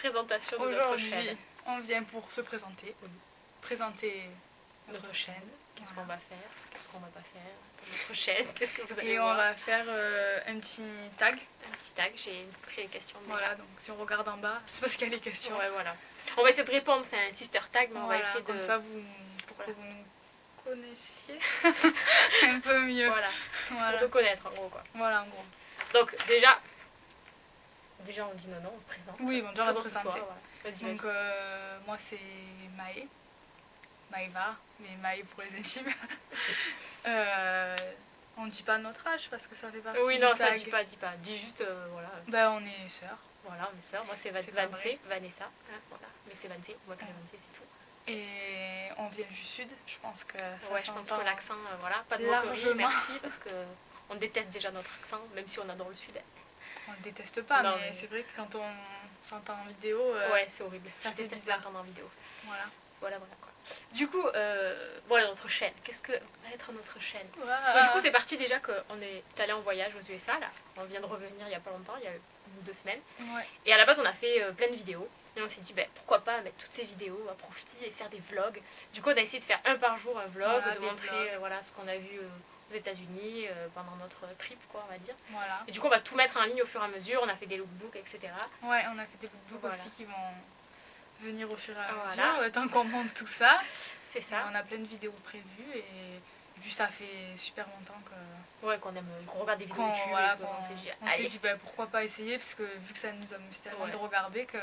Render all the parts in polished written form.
Présentation de notre Aujourd'hui, chaîne. on vient pour se présenter. Présenter notre chaîne. Qu'est-ce qu'on va faire? Qu'est-ce qu'on va pas faire pour notre chaîne? Qu'est-ce que vous allez Et voir? on va faire un petit tag. Un petit tag, j'ai pris les questions. Voilà, donc si on regarde en bas, c'est parce qu'il y a les questions. Ouais, voilà. On va essayer de répondre, c'est un sister tag, mais on va Voilà, essayer comme de... ça, pour Voilà. que vous nous connaissiez un peu mieux. Voilà, Voilà. pour nous connaître en gros quoi. Voilà, en gros. Donc déjà on dit non, on se présente. Oui, bon, déjà on va se Présente-toi, présenter. voilà. Vas-y, Donc moi c'est Maëva, mais Maë pour les intimes. On dit pas notre âge parce que ça fait partie oui, non, du ça tag. dis pas. Dis juste, voilà. Ben on est sœurs. Voilà, on est sœurs. Moi c'est pas Vanessa, vrai. voilà. Mais c'est Vanessa, on va appeler Vanessa, c'est tout. Et on vient du sud, je pense que ça Ouais, je pense que l'accent, voilà, pas de largement. moquerie, merci, parce que on déteste déjà notre accent, même si on adore le sud. On le déteste pas, Non, mais mais- c'est vrai que quand on s'entend en vidéo, Ouais, c'est horrible. ça Je fait déteste bizarre. l'entendre en vidéo. Voilà. Voilà quoi. Du coup, voilà notre chaîne. Qu'est-ce que va être notre chaîne? Voilà. Donc, du coup, c'est parti déjà qu'on est allé en voyage aux USA là. On vient de revenir il y a pas longtemps, il y a 1 ou 2 semaines. Ouais. Et à la base, on a fait plein de vidéos. Et on s'est dit, pourquoi pas mettre toutes ces vidéos à profiter et faire des vlogs. Du coup, on a essayé de faire un par jour un vlog, Voilà, de des montrer vlogs. voilà, ce qu'on a vu aux États-Unis pendant notre trip, quoi, on va dire. Voilà. Et du coup, on va tout mettre en ligne au fur et à mesure. On a fait des lookbooks, etc. Ouais, on a fait des lookbooks Voilà. aussi qui vont venir au fur et à mesure, Voilà. tant qu'on monte tout ça. C'est ça. On a plein de vidéos prévues et puis ça fait super longtemps que Ouais, qu'on regarde des vidéos qu'on YouTube voilà, et qu'on s'est dit, on s'est allez. dit pourquoi pas essayer parce que vu que ça nous amuse tellement Ouais. de regarder que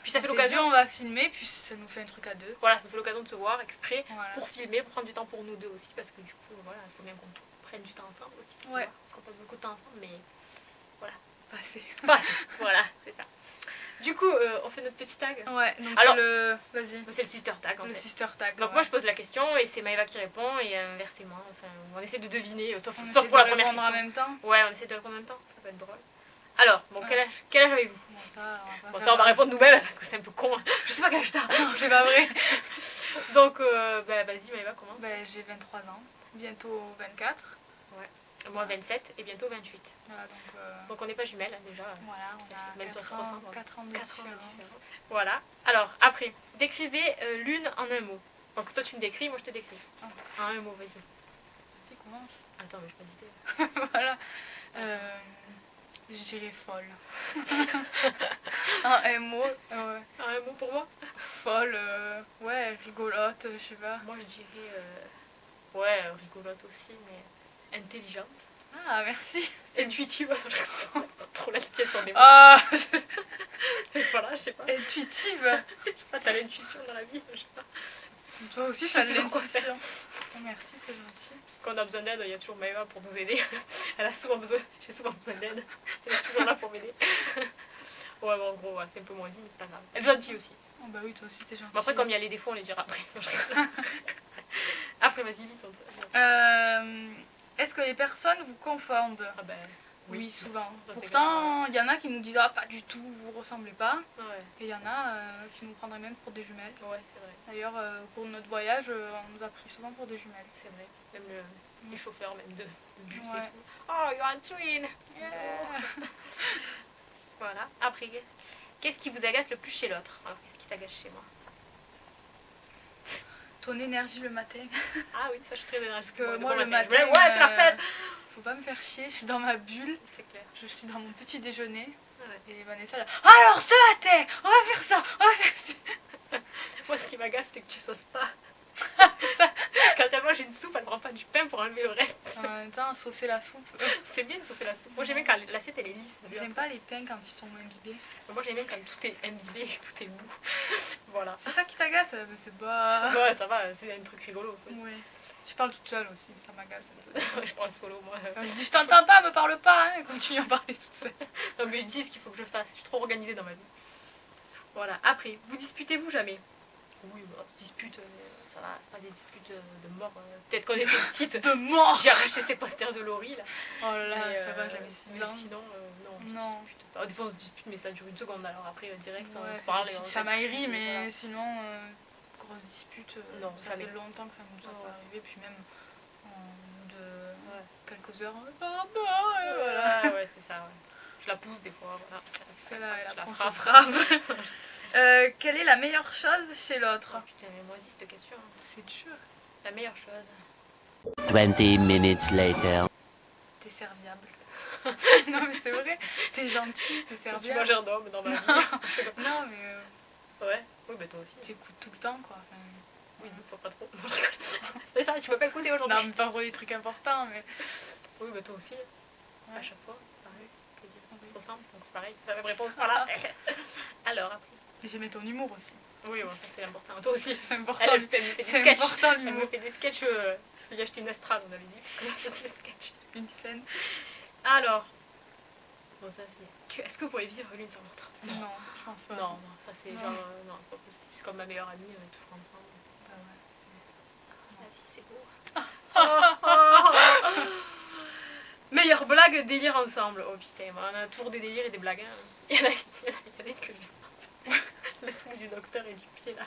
Puis ça on fait s'est l'occasion. dit, on va filmer puis ça nous fait un truc à deux. Voilà, ça fait l'occasion de se voir exprès Voilà. pour filmer, pour prendre du temps pour nous deux aussi, parce que du coup, voilà, il faut bien qu'on prenne du temps ensemble aussi pour se Ouais. voir, parce qu'on passe beaucoup de temps ensemble, mais Pas assez. pas assez. Voilà, c'est ça. Du coup, on fait notre petit tag. Ouais, donc Alors- c'est le. Vas-y. C'est le sister tag en Le fait. sister tag. Donc ouais. moi je pose la question et c'est Maëva qui répond et inversement, enfin on essaie de deviner, sauf on pour essaie la de première répondre question. en même temps. Ouais, on essaie de répondre en même temps, ça peut être drôle. Alors, bon, Ouais. quel âge avez-vous? Bon, ça, on va pas Bon, faire ça on va répondre nous-mêmes parce que c'est un peu con. Je sais pas quel âge t'as. Non, c'est pas vrai. Donc, vas-y Maëva, commence. J'ai 23 ans, bientôt 24. Moi 27 et bientôt 28. Voilà, Donc on n'est pas jumelles déjà. voilà, on a Même si on se 4 ans, ressemble. 4 ans de 4 ans de différence. différence. Voilà. Alors, après, décrivez l'une en un mot. Donc toi tu me décris, moi je te décris. Ah. En un mot, vas-y. Qui commence? Attends, mais je pas d'idée. Voilà. Je dirais folle. Un mot, ouais. En un mot pour moi? Folle, ouais, rigolote, je sais pas. Moi je dirais ouais, rigolote aussi, mais intelligente. Ah, merci. Intuitive, je comprends trop la pièce en est. Ah, Voilà, je sais pas. intuitive. Je sais pas, t'as l'intuition dans la vie, je sais pas. Toi aussi, Je ça sais de toujours quoi l'intuition. Oh, merci, c'est gentil. Quand on a besoin d'aide, il y a toujours Maëva pour nous aider. J'ai souvent besoin d'aide. Elle est toujours là pour m'aider. Ouais, bon, en gros, ouais, c'est un peu moins dit, mais c'est pas grave. Elle est gentille aussi. Oh, bah oui, toi aussi, t'es gentil. Bon, après, comme il y a les défauts, on les dira après. Je rigole. Après, vas-y, vite. Est-ce que les personnes vous confondent? Ah ben, Oui, souvent. Ça, c'est Pourtant, il y en a qui nous disent ah, pas du tout, vous ressemblez pas. Ouais, Et il y en a qui nous prendraient même pour des jumelles. ouais, c'est vrai. D'ailleurs, au cours de notre voyage, on nous a pris souvent pour des jumelles. C'est vrai. Même les chauffeurs, même de bus Ouais. et tout. Oh, you're a twin! Yeah. Voilà. Après, qu'est-ce qui vous agace le plus chez l'autre? Alors, qu'est-ce qui t'agace chez moi? Ton énergie le matin. Ah oui, ça, je suis très énergique. Parce que Bon, moi, le matin, matin, ouais, c'est la fête! faut pas me faire chier, je suis dans ma bulle, C'est clair. je suis dans mon petit déjeuner. Ouais. Et Vanessa, là, alors ce matin, on va faire ça, on va faire ça. Moi, ce qui m'agace, c'est que tu sauces pas. Quand elle mange une soupe, elle prend pas du pain pour enlever le reste. En même temps, saucer la soupe. C'est bien de saucer la soupe. Moi, j'aime bien quand l'assiette elle est lisse. J'aime pas les pains quand ils sont imbibés. Moi, j'aime bien quand tout est imbibé et tout est mou. Voilà. C'est ça qui t'agace? Mais c'est pas. Ouais, ça va, c'est un truc rigolo. Quoi. Ouais. Je parle toute seule aussi, ça m'agace un peu. Je prends le solo, moi. Quand je dis je t'entends pas, me parle pas, hein, et continue à parler toute seule. Non, mais je dis ce qu'il faut que je fasse. Je suis trop organisée dans ma vie. Voilà. Après, vous disputez-vous jamais? Oui, bah, on se dispute, ça va, c'est pas des disputes de mort. Peut-être qu'on était petite. De mort. J'ai arraché ses posters de Laurie là. Oh là là, Mais, ça va, j'avais mais 6 ans. sinon, non, on se Non. dispute pas. Des fois, on se dispute, mais ça dure une seconde. Alors après, direct, on Ouais, se parle et on petite se chamaillerie, dispute, mais voilà. sinon, grosse dispute, Non, ça jamais. fait longtemps que ça nous Oh. est pas arrivé, puis même en de Ouais. quelques heures, pardon, et voilà. Ouais, c'est ça, ouais. Je la pousse des fois, voilà. Celle-là, Je elle la apprend frappe. se frappe. Quelle est la meilleure chose chez l'autre? Oh putain, mais moi aussi cette question. Hein. C'est dur. La meilleure chose. 20 minutes later. T'es serviable. Non mais c'est vrai, t'es gentil, t'es Je suis serviable. mangeur d'homme dans ma vie. Non mais Ouais, oui, bah toi aussi. t'écoutes tout le temps quoi. Enfin, Oui, faut pas trop. C'est ça, tu peux pas écouter aujourd'hui. non mais pas pour les trucs importants mais... Oui, bah toi aussi. Ouais. À chaque fois, pareil. On se ressemble, donc pareil. La même réponse, voilà. Alors, après. Et j'aimais ton humour aussi. Oui, bon, ça c'est important. Toi aussi. C'est important. Elle me fait des C'est sketchs. important Elle me l'humour. fait des sketchs. Je lui ai acheté une estrade, on avait dit. Elle me fait des sketchs. Une scène. Alors. Bon, ça c'est. Est-ce que vous pouvez vivre l'une sans l'autre? Non, je pense pas. Non, non, ça c'est Non. genre. Non, c'est pas possible. C'est comme ma meilleure amie, on est toujours ensemble. Ah ouais. La vie, c'est beau. Meilleure blague, délire ensemble. Oh putain, on a toujours des délires et des blagues. Hein. Il y en a des que le truc du docteur et du pied là.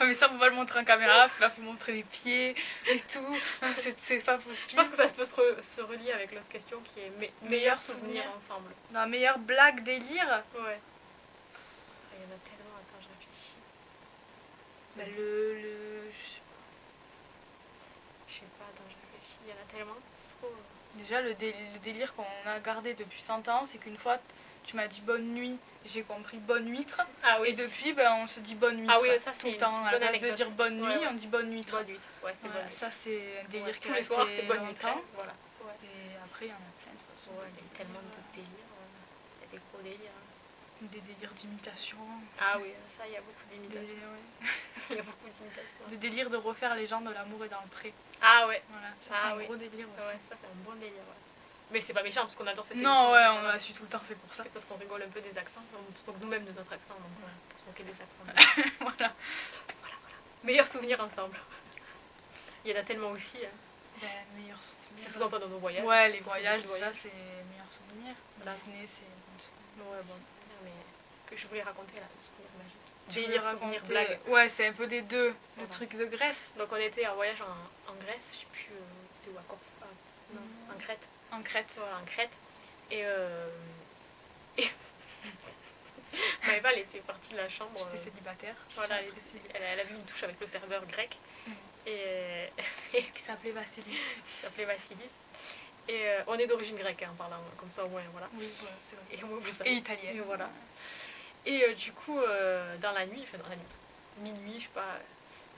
Ah, mais ça on va le montrer en caméra parce que là faut montrer les pieds et tout. C'est pas possible. Je pense que ça peut se relier avec l'autre question qui est meilleur souvenir ensemble. La meilleure blague délire, Ouais. Il y en a tellement, attends, je réfléchis. bah, Je sais pas, attends, je réfléchis. Il y en a tellement. C'est trop. déjà le délire qu'on a gardé depuis 100 ans, c'est qu'une fois tu m'as dit bonne nuit, j'ai compris bonne huître. Ah Et oui, depuis ben, on se dit bonne huître. ah oui, ça tout c'est le temps. une À bonne la place de anecdote. dire bonne nuit, Ouais, ouais. on dit bonne huître. bonne nuit. Ouais, c'est Voilà, bonne nuit. ça c'est un délire Ouais, qui tous les est soirs, resté c'est bonne nuit. longtemps. Voilà. Ouais. Et après il y en a plein de toute façon. Ouais, il y a tellement de délires. Il y a des gros délires. Hein. Des délires d'imitation. Ah oui, ça, il y a beaucoup Des, d'imitations. ouais. Il y a beaucoup d'imitations. Le délire de refaire les gens de l'amour et dans le pré. Ah ouais. Voilà, ça, Ah c'est un oui. gros délire aussi. Ouais, ça c'est un bon délire. Ouais. Mais c'est pas méchant parce qu'on adore cette Non, ouais, on émission. la suit tout le temps, c'est pour ça. C'est parce qu'on rigole un peu des accents, on se moque nous-mêmes de notre accent, donc on peut se moquer des accents. Voilà. Meilleurs souvenirs ensemble. Il y en a tellement aussi. Hein. Ben, meilleur souvenir. C'est souvent pendant nos voyages. Ouais, les Parce qu'on voyages, fait beaucoup de déjà, c'est meilleur souvenir. Voilà. Disney, c'est bon souvenir. Ouais, bon souvenir, mais que je voulais raconter là, le souvenir magique. Tu veux Délire, raconter- souvenir, blague. Ouais, c'est un peu des deux. Le Voilà. truc de Grèce. Donc on était en voyage en Grèce, je sais plus, c'était où, à Corfou, non, en Crète. En Crète. Voilà, en Crète. Et Maëva, elle était partie de la chambre. J'étais célibataire. Voilà, elle avait une touche avec le serveur grec. Mm. Et Qui s'appelait Vassilis. qui s'appelait Vassilis. Et on est d'origine grecque, hein, en parlant comme ça au moins, voilà. Oui, ouais, c'est vrai. Et, au moins, vous Et savez. italienne. Et voilà. Et du coup, dans la nuit, minuit, je sais pas,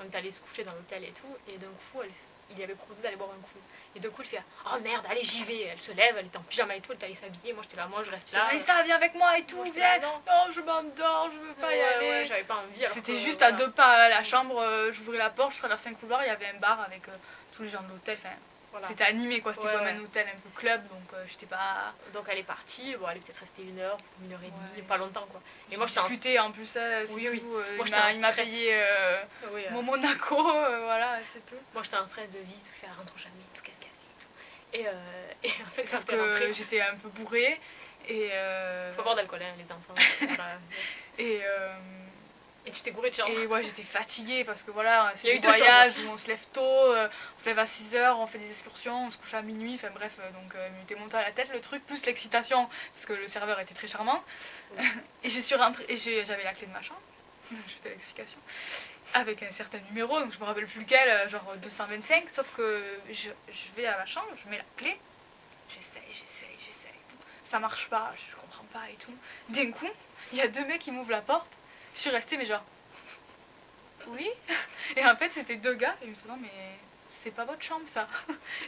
on est allé se coucher dans l'hôtel et tout, et d'un coup, il lui avait proposé d'aller boire un coup. Et d'un coup, elle fait oh merde, allez, j'y vais. Elle se lève, elle était en pyjama et tout, elle est allée s'habiller. Moi, j'étais là, moi, je reste là. Allez, ça, viens avec moi et tout, Moi, j'étais viens. là, non. Non, je m'endors, je veux pas y Ouais, aller. ouais, j'avais pas envie. alors C'était que, juste voilà. à 2 pas à la chambre, j'ouvrais la porte, je traversais un couloir, il y avait un bar avec tous les gens de l'hôtel. Enfin, Voilà. c'était animé quoi, c'était Ouais, comme ouais. un hôtel un peu club, donc j'étais pas. Donc elle est partie, bon, elle est peut-être restée 1 heure, 1 heure et demie, Ouais. pas longtemps quoi. Et moi, j'étais en discuté en plus, c'est Oui, oui. tout. Moi, Il j'étais en m'a stress. payé oui, mon Monaco, voilà, c'est tout. moi, j'étais en stress de vie, tout faire, elle rentre jamais, tout qu'est-ce qu'elle fait et tout. Et en fait, Sauf quand elle est que rentrée, j'étais un peu bourrée et. faut boire d'alcool, hein, les enfants. Voilà. Et, Et tu t'es gourée de chambre. et ouais, j'étais fatiguée parce que voilà, Il y a c'est eu des deux choses, voyages où on se lève tôt, on se lève à 6h, on fait des excursions, on se couche à minuit, enfin bref, donc il m'était monté à la tête le truc, plus l'excitation, parce que le serveur était très charmant. Et je suis rentrée, et j'avais la clé de ma chambre, je fais l'explication, avec un certain numéro, donc je me rappelle plus lequel, genre 225, sauf que je vais à ma chambre, je mets la clé, j'essaye, ça marche pas, je comprends pas et tout. D'un coup, il y a 2 mecs qui m'ouvrent la porte, je suis restée mais genre oui. Et en fait c'était 2 gars et ils me font non mais c'est pas votre chambre ça.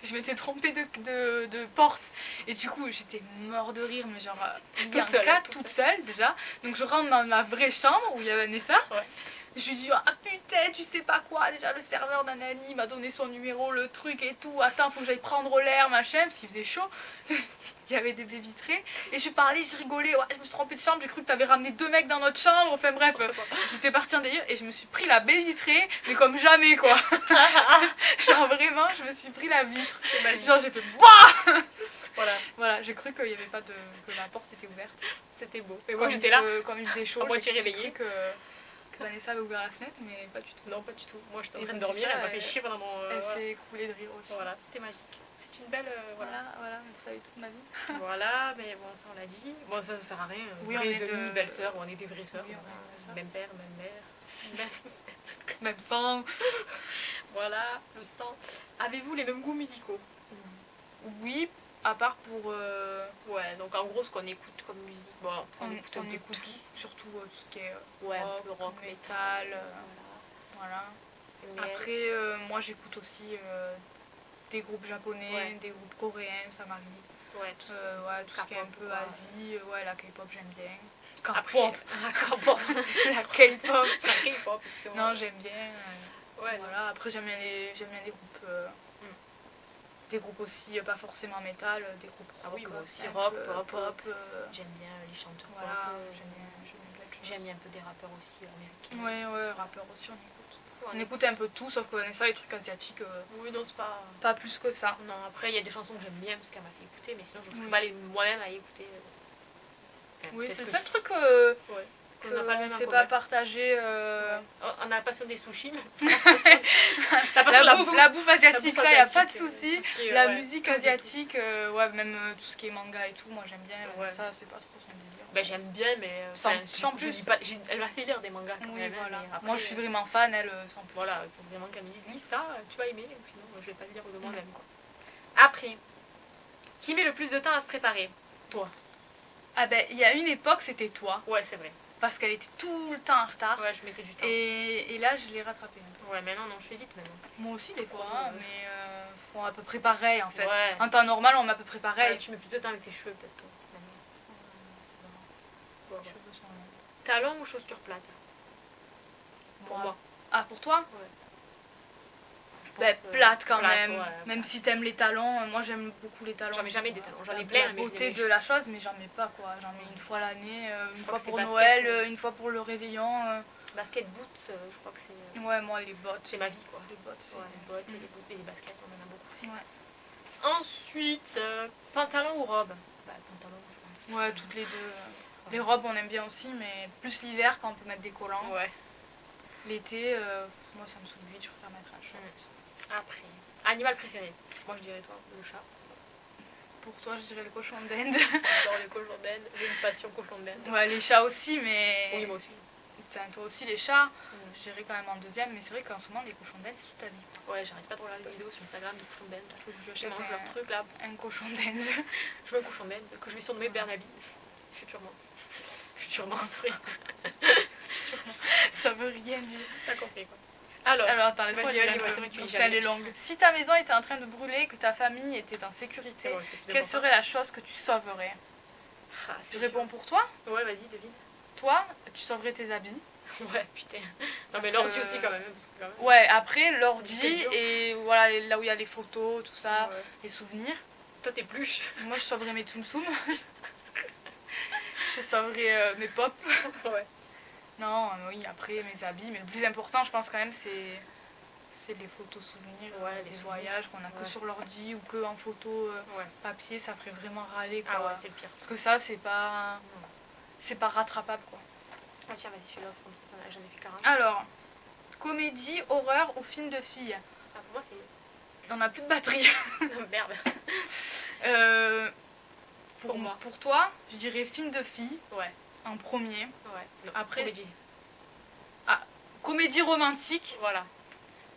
Je m'étais trompée de porte et du coup j'étais mort de rire mais genre Toute seule, Bianca toute toute seule déjà. Donc je rentre dans ma vraie chambre où il y avait Vanessa. Ouais. Je lui dis ah putain tu sais pas quoi, déjà le serveur d'Anani m'a donné son numéro, le truc et tout, attends faut que j'aille prendre l'air machin parce qu'il faisait chaud. Il y avait des baies vitrées et je parlais, je rigolais, ouais, je me suis trompée de chambre, j'ai cru que t'avais ramené 2 mecs dans notre chambre, enfin bref, j'étais partie en délire et je me suis pris la baie vitrée, mais comme jamais quoi. Genre vraiment, je me suis pris la vitre, c'était magique. Genre j'ai fait BOUAH. Voilà, j'ai cru qu'il y avait pas de. Que la porte était ouverte. C'était beau. Et moi, j'étais là, Comme il faisait chaud, à moitié j'ai réveillée. cru que Vanessa avait ouvert la fenêtre, mais pas du tout. Non, pas du tout. Moi, j'étais en Et train de Vanessa, dormir, elle m'a fait chier pendant mon. Elle voilà. s'est coulée de rire aussi. Voilà, c'était magique. une belle... voilà. Voilà, vous savez toute ma vie. Voilà, mais bon, ça on l'a dit. Bon, ça sert à rien. Oui, on Vraie est demi, de- belle-sœur, ou on est des vraies sœurs. Oui, on voilà. est des sœurs. Même père, même mère. Même sang. Voilà, le sang. Avez-vous les mêmes goûts musicaux? Oui, à part pour... Ouais, donc en gros, ce qu'on écoute comme musique, bon, on écoute un on peu écoute tout. surtout tout ce qui est Ouais, rock, le rock, métal. Voilà. Voilà. Mais- Après, moi j'écoute aussi des groupes japonais, Ouais. des groupes coréens, ça m'arrive. ouais, tout ça. Ouais, tout ce qui est un K-pop, peu quoi. Asie, ouais, la K-pop j'aime bien. Après, la K-pop. La K-pop. La K-pop, c'est Non, j'aime bien. Ouais, Voilà. Après, j'aime bien les groupes. Des groupes aussi, pas forcément métal, des groupes Ah rock. oui, moi aussi, un rock, peu, pop. pop. J'aime bien les chanteurs Voilà, pop. j'aime bien plein de choses. J'aime bien un peu des rappeurs aussi américains. Ouais, rappeurs aussi, on écoute. Ouais. On écoute un peu tout, sauf qu'on est ça, les trucs asiatiques, Oui, non, c'est pas... pas plus que ça. Non, après, il y a des chansons que j'aime bien parce qu'elle m'a fait écouter, mais sinon, je ne Oui. peux pas aller moi-même à écouter. Enfin, Oui, peut-être c'est le que seul si- truc Ouais. qu'on Qu'on n'a pas le même ne sait en pas commun. partager. Oh, on a la passion des sushis. La bouffe asiatique, ça, y a pas de souci. La ouais, musique tout, tout, tout. asiatique, ouais, même tout ce qui est manga et tout, moi j'aime bien. Mais Ouais. ça, c'est pas trop son délire. Ben, j'aime bien, mais Sans plus. lis pas, elle m'a fait lire des mangas quand Oui, même. hein, voilà. mais après, Moi, je suis vraiment fan, elle, sans plus. Voilà, il faut vraiment qu'elle me dise, lis ça, tu vas aimer, ou sinon je vais pas le lire de moi-même. Quoi. Après, qui met le plus de temps à se préparer? Toi. Ah ben, il y a une époque, c'était toi, Ouais, c'est vrai. parce qu'elle était tout le temps en retard. Ouais, je mettais du temps. Et là, je l'ai rattrapée un peu. Ouais, maintenant, non, je fais vite maintenant. Moi aussi, des fois, Ouais. mais font à peu près pareil en fait. Ouais. En temps normal, on met à peu près pareil. Ouais, tu mets plus de temps avec tes cheveux, peut-être, toi. maintenant. Bon, Les ouais. cheveux sont longs. Talons ou chaussures plates? Pour moi. Ah, pour toi? Je Ben, pense, plate quand plate, même. ouais, même plate. si t'aimes les talons, moi j'aime beaucoup les talons. J'en mets jamais des talons, j'en ai La- plein, La mais je beauté les mets- de la chose, mais j'en mets pas quoi. J'en mets une fois l'année, une crois fois que pour c'est Noël, basket, une fois pour le réveillon. Basket boots, je crois que c'est Ouais, moi les bottes. c'est ma vie, quoi. Les bottes, c'est. Ouais, les bottes et les boots et les baskets, on en a beaucoup aussi. Ouais. Ensuite, pantalon ou robe? Bah, pantalon, je pense. Ouais, toutes les deux. Les robes, on aime bien aussi, mais plus l'hiver quand on peut mettre des collants. Ouais. L'été, moi ça me saoule vite, je préfère mettre un short. Après, animal préféré? Moi, je dirais toi, le chat. Pour toi, je dirais le cochon d'Inde. J'adore les cochons d'Inde, j'ai une passion cochon d'Inde. Ouais, les chats aussi, mais. Oui, moi aussi. Enfin, toi aussi, les chats, je dirais quand même en deuxième, mais c'est vrai qu'en ce moment, les cochons d'Inde, c'est toute ta vie. Ouais, j'arrête pas de regarder des vidéos sur Instagram de cochons d'Inde. Faut que je Je achète mange leur un, truc là. un cochon d'Inde. Je veux un cochon d'Inde que je vais surnommer Bernaby. Futurement. Futurement, oui. Ça veut rien dire. T'as compris quoi. Alors, Attends, laisse-moi vas-y, lire vas-y, un ouais, peu. c'est vrai que tu lis Donc, jamais. elle est longue. Si ta maison était en train de brûler et que ta famille était en sécurité, c'est bon, c'est plus quelle important. serait la chose que tu sauverais? Ah, Je c'est réponds pour toi. dur. Ouais, vas-y, devine. Toi, tu sauverais tes habits. Ouais, putain. Non, Parce mais l'ordi que- aussi quand même. Parce que quand même... Ouais, après C'est l'ordi dur. et voilà là où il y a les photos, tout ça, Ouais. les souvenirs. Toi, t'es pluche. Moi, je sauverais mes tsum tsum. Je sauverais mes pop. Ouais. Non, oui, après mes habits, mais le plus important, je pense quand même, c'est les photos souvenirs, Ouais, les les souvenirs. voyages qu'on a que Ouais. sur l'ordi ou que en photo Ouais. papier, ça ferait vraiment râler quoi. Ah ouais, c'est le pire. Parce que ça, c'est pas rattrapable quoi. Ah tiens, vas-y, fais l'autre comme ça. J'en ai fait 40. Alors, comédie, horreur ou film de filles? Ah, pour moi, c'est. On a plus de batterie. Merde. Euh, Pour moi. Pour toi, je dirais film de filles Ouais. en premier. Ouais. Non, Après- comédie. Comédie romantique. Voilà.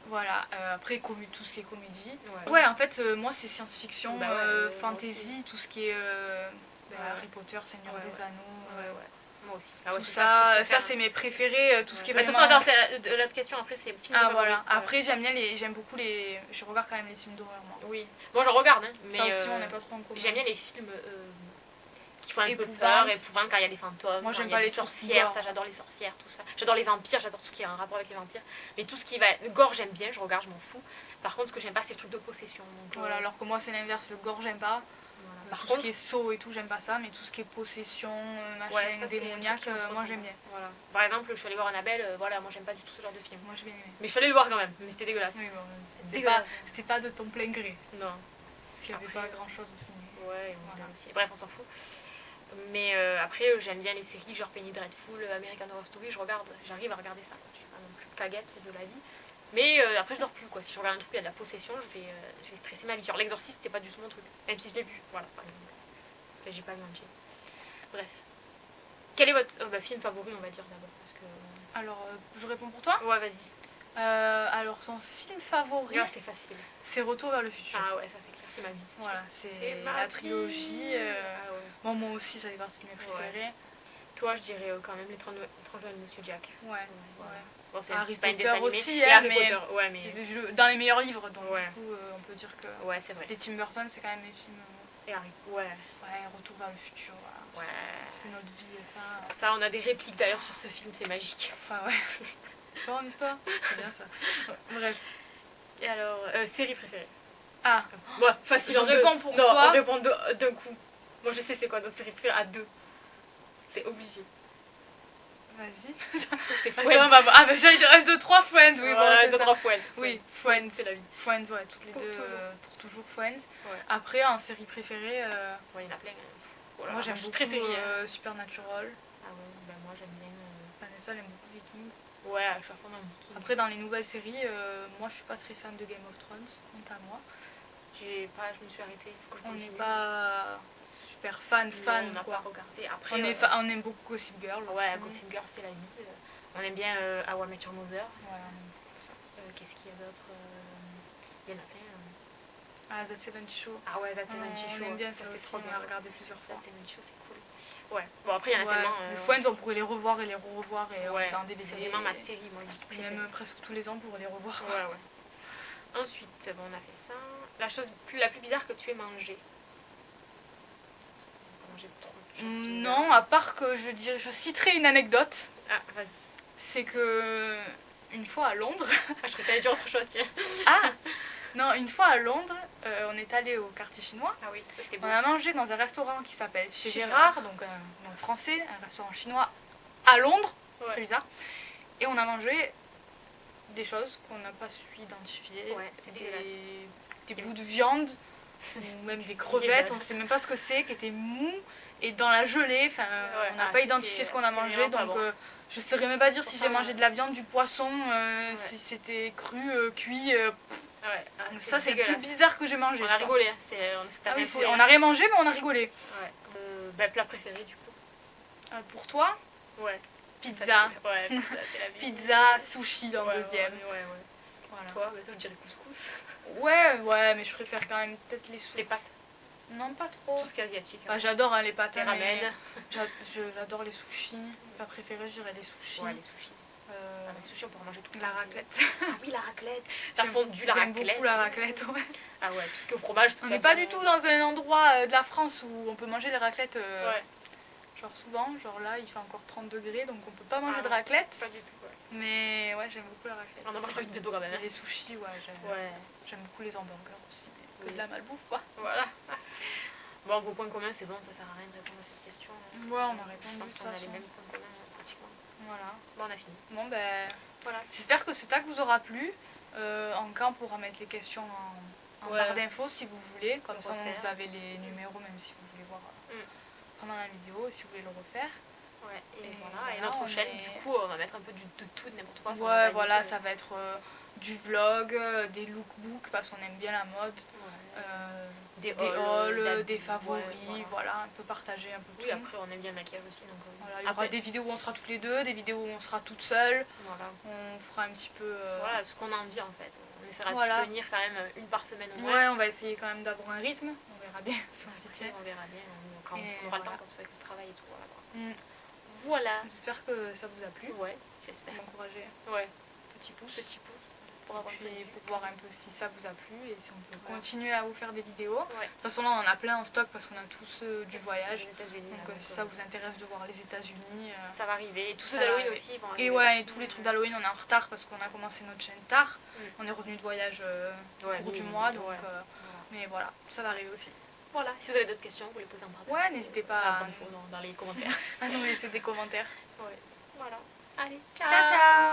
Voilà, après tout ce qui est comédie. Ouais. Ouais, en fait, moi c'est science-fiction, Bah ouais, moi fantasy, tout ce qui est Ouais. Harry Potter, Seigneur Ouais, des ouais. Anneaux. Ouais, ouais. Moi aussi. Ah Tout c'est ça, ce que je c'est mes préférés, tout ce qui est Mais vraiment... attention, attends, l'autre question après, c'est film Ah de voilà, favori. après j'aime beaucoup les... Je regarde quand même les films d'horreur moi. Oui. Bon, je regarde, hein, mais Ça aussi on n'est pas trop en commun. j'aime bien les films qui font un peu Épouvantes. peur, épouvantes quand il y a des fantômes, Moi, quand j'aime il y a pas des les trucs sorcières, gore. ça j'adore les sorcières, tout ça. J'adore les vampires, j'adore tout ce qui a un rapport avec les vampires. Mais tout ce qui va... Le gore, j'aime bien, je regarde, je m'en fous. Par contre, ce que j'aime pas, c'est les trucs de possession. Donc, Voilà, alors que moi c'est l'inverse, le gore j'aime pas. voilà. Par Tout contre, ce ce qui est saut et tout, j'aime pas ça, mais tout ce qui est possession, machin, Ouais, ça, c'est démoniaque, un truc qui me moi saute, j'aime bien. Voilà. Par exemple, je suis allée voir Annabelle, voilà, moi j'aime pas du tout ce genre de film. Moi je vais aimer. Mais je suis allée le voir quand même, mais c'était dégueulasse. Oui, bon, Dégueulasse. c'était pas de ton plein gré. Non. Parce qu'il n'y avait Après, pas grand chose au ciné. Ouais, on Voilà. bien aussi. Bref, on s'en fout. Mais après, j'aime bien les séries genre Penny Dreadful, American Horror Story, j'arrive à regarder ça. Je suis pas non plus caguette de la vie. Mais après, je dors plus, quoi. Si je regarde un truc, il y a de la possession, je vais stresser ma vie. Genre, l'exorciste, c'est pas du tout mon truc. Même si je l'ai vu, voilà, par exemple. Enfin, j'ai pas vu entier. Bref. Quel est votre film favori, on va dire d'abord parce que... Alors, je réponds pour toi. Ouais, vas-y. Alors, son film favori, Ouais, c'est facile. c'est Retour vers le futur. Ah ouais, ça c'est clair, c'est ma vie. Voilà, c'est C'est ma la vie. trilogie. Ah ouais. Bon, moi aussi, ça fait partie de mes préférés. Toi, je dirais quand même l'étrange Noël de Monsieur Jack. Ouais. Bon, c'est Harry pas un Potter dessin animé. aussi, Et hein, Harry mais- Potter, ouais, mais... Dans les meilleurs livres, donc Ouais. du coup, on peut dire que Ouais, c'est vrai. les Tim Burton, c'est quand même mes films. Et Harry, ouais. Ouais, Retour vers le futur, voilà. Ouais. C'est notre vie, ça. Ça, on a des répliques d'ailleurs sur ce film, c'est magique. Enfin, ouais. C'est en histoire. C'est bien ça. Bref. Et alors, série préférée? Ah, Moi, facile Je en deux. réponds pour non, toi. on répond d'un coup. Moi, je sais c'est quoi notre série préférée à deux. C'est obligé. vas-y. C'est Attends, Friends. bah, j'allais dire 1, 2, 3 Friends, oui, Voilà, bon, c'est deux, ça. trois Friends. Oui, Friends, c'est la vie. Friends, ouais, toutes les Pour deux, toujours. pour toujours Friends. Ouais. Après, en série préférée, Ouais, il y en a plein. Oh là moi là, j'aime je suis beaucoup très série. Supernatural. Ah ouais, ben moi j'aime bien. Vanessa, elle aime beaucoup Vikings. Ouais, je suis à fond dans Viking. Après, dans les nouvelles séries, moi je suis pas très fan de Game of Thrones, honte à moi. Je me suis arrêtée. Faut que je On continue. n'est pas super fan, Non, on n'a quoi. pas regardé. Après, On aime beaucoup Gossip Girl. ouais, aussi. Gossip Girl, c'est la vie. On aime bien How I Met Your Mother. Ouais, on aime beaucoup ça. Qu'est-ce qu'il y a d'autre? Il y en a plein. Ah, That 70 Show. Ah ouais, That's 70 Show. On aime bien ça c'est aussi, trop on bien. a regardé plusieurs fois. That's 70 Show, c'est cool. Ouais, bon après il y en a Ouais, tellement. les Friends, on pourrait les revoir et les revoir et on Ouais, les a en DVD. c'est vraiment ma série, moi. Et même presque tous les ans pour les revoir. Ouais, ouais. Ensuite, bon, on a fait ça. La chose la plus bizarre que tu aies mangée. Manger trop de choses bizarres. Non, à part que je citerai une anecdote. Ah, vas-y. C'est que une fois à Londres. Ah, je croyais que t'allais dire autre chose, tiens. Ah non, une fois à Londres, on est allé au quartier chinois. Ah oui, ça c'était On beau. a mangé dans un restaurant qui s'appelle Chez Chez Gérard, donc un nom français, un restaurant chinois à Londres. Ouais. C'est bizarre. Et on a mangé des choses qu'on n'a pas su identifier. Ouais, c'était dégueulasse. Des bouts de viande, ou même des crevettes, on ne sait même pas ce que c'est, qui étaient mous et dans la gelée. Enfin, on n'a pas identifié ce qu'on a mangé, donc je ne saurais même pas dire si j'ai mangé de la viande, du poisson, si c'était cru, cuit. Ouais, Ça, c'est le plus bizarre que j'ai mangé. On je a pense. rigolé, hein. Ah oui, on n'a rien mangé, mais on a rigolé. Ouais. Plat préféré du coup. Pour toi, Ouais. pizza. Ouais, pizza, c'est la vie. Pizza, sushi dans le deuxième. Ouais. Voilà. Toi, je dirais couscous. Ouais, mais je préfère quand même peut-être les soupes. Les pâtes, Non, pas trop. tout ce qui est asiatique. Bah, j'adore les pâtes, Les mais ramen. j'adore les sushis. Ma préférée, je dirais les sushis. Ouais, les sushis. Les sushis, on peut en manger tout. La raclette. Ah oui, la raclette. La fondue, la J'aime raclette. beaucoup la raclette, ouais. Ah ouais, tout ce qui est au fromage. On n'est pas du tout dans un endroit de la France où on peut manger des raclettes Ouais, genre souvent. Genre là, il fait encore 30 degrés, donc on peut pas manger Ah de non. raclette. pas du tout. Ouais. Mais ouais, j'aime beaucoup la raclette. On en mange avec des dos quand même. Et les sushis, ouais, Ouais, j'aime beaucoup les hamburgers aussi. Mais que Oui. de la malbouffe, quoi. voilà. Bon, vos points communs, c'est bon, ça sert à rien de répondre à cette question. Ouais, on a Je répondu pense de toute qu'on a les façon. mêmes points communs pratiquement. Voilà. Bon, on a fini. Bon, ben, Voilà. j'espère que ce tag vous aura plu. En cas, on pourra mettre les questions en Ouais. barre d'infos si vous voulez. Comme Pour ça, refaire. vous avez les numéros, même si vous voulez voir pendant la vidéo, si vous voulez le refaire. Ouais, et Et voilà. Et voilà, notre on chaîne, est- du coup, on va mettre un peu de tout, de n'importe quoi. ça va Ouais, pas voilà, dire ça va être du vlog, des lookbooks parce qu'on aime bien la mode, Ouais. des hauls, hauls, d'habits, des favoris, ouais, voilà, un peu partager un peu Oui, tout. après, on aime bien le maquillage aussi. Donc, Voilà, il y aura après, des vidéos où on sera toutes les deux, des vidéos où on sera toute seule. voilà. On fera un petit peu. Voilà, ce qu'on a envie en fait. On essaiera Voilà. de s'y tenir quand même une par semaine au moins. Ouais, on va essayer quand même d'avoir un rythme. On verra bien si on s'y Après, tient. on verra bien quand Et on aura le voilà. temps comme ça avec le travail et tout. Voilà. Mm. Voilà. J'espère que ça vous a plu. Ouais, j'espère. M'encourager. Ouais. Petit pouce. Petit pouce pour avoir Puis plaisir. pour voir un peu si ça vous a plu et si on peut Voilà. continuer à vous faire des vidéos. Ouais. De toute façon, là, on en a plein en stock parce qu'on a tous du voyage. Les États-Unis. Donc, là, si ça vous intéresse de voir les États-Unis. ça va arriver. Et tous ça ceux va d'Halloween arriver. aussi vont Et arriver. ouais, et aussi. tous les trucs d'Halloween, on est en retard parce qu'on a commencé notre chaîne tard. Mm. On est revenu de voyage Ouais, au cours du oui, mois, donc. ouais. Mais voilà, ça va arriver aussi. Voilà. Si vous avez d'autres questions, vous les posez en barre Ouais, n'hésitez pas à dans les commentaires. nous laisser des commentaires. Ouais. Voilà. Allez, Ciao, ciao!